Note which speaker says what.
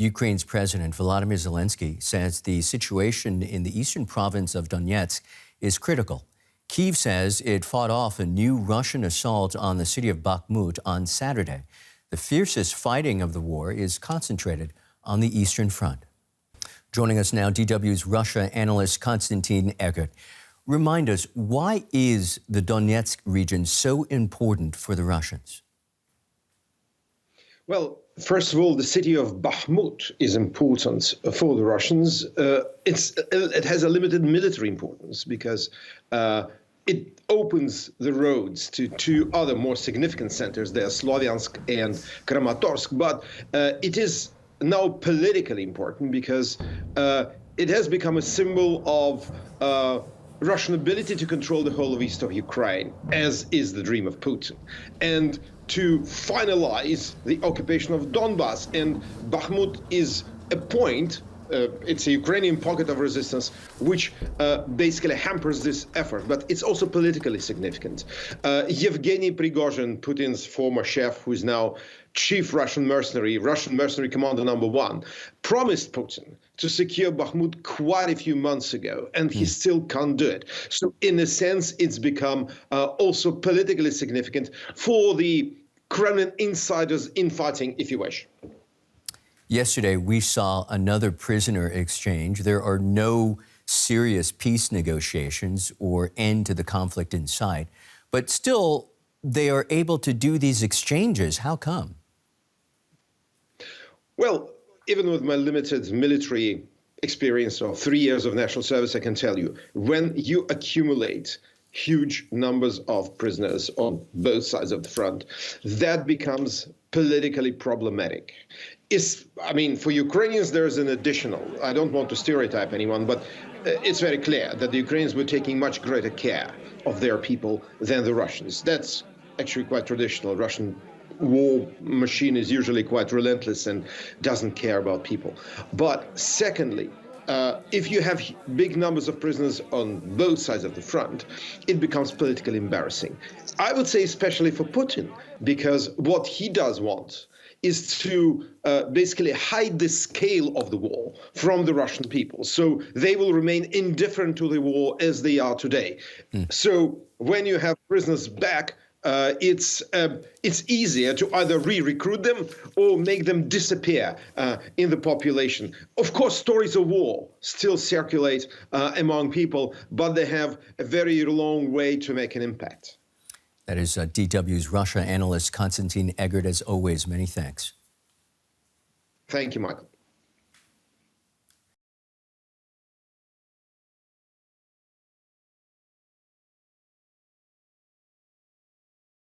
Speaker 1: Ukraine's President Volodymyr Zelenskyy says the situation in the eastern province of Donetsk is critical. Kyiv says it fought off a new Russian assault on the city of Bakhmut on Saturday. The fiercest fighting of the war is concentrated on the eastern front. Joining us now, DW's Russia analyst Konstantin Eggert. Remind us, why is the Donetsk region so important for the Russians?
Speaker 2: Well, first of all, the city of Bakhmut is important for the Russians. It has a limited military importance because it opens the roads to two other more significant centers. They are Slavyansk and Kramatorsk. But it is now politically important because it has become a symbol of Russian ability to control the whole of east of Ukraine, as is the dream of Putin, and to finalize the occupation of Donbass. And Bakhmut is a point, it's a Ukrainian pocket of resistance, which basically hampers this effort, but it's also politically significant. Yevgeny Prigozhin, Putin's former chef, who is now chief Russian mercenary commander #1, promised Putin to secure Bakhmut quite a few months ago, and he still can't do it. So in a sense, it's become also politically significant for the Kremlin insiders infighting, if you wish.
Speaker 1: Yesterday, we saw another prisoner exchange. There are no serious peace negotiations or end to the conflict in sight, but still they are able to do these exchanges. How come? Well,
Speaker 2: even with my limited military experience of 3 years of national service, I can tell you, when you accumulate huge numbers of prisoners on both sides of the front, that becomes politically problematic. For Ukrainians, there's an additional, I don't want to stereotype anyone, but it's very clear that the Ukrainians were taking much greater care of their people than the Russians. That's actually quite traditional. Russian war machine is usually quite relentless and doesn't care about people. But secondly, if you have big numbers of prisoners on both sides of the front, it becomes politically embarrassing. I would say especially for Putin, because what he does want is to basically hide the scale of the war from the Russian people. So they will remain indifferent to the war as they are today. So when you have prisoners back, it's easier to either re-recruit them or make them disappear in the population. Of course, stories of war still circulate among people, but they have a very long way to make an impact.
Speaker 1: That is DW's Russia analyst Konstantin Eggert. As always, many thanks.
Speaker 2: Thank you, Michael.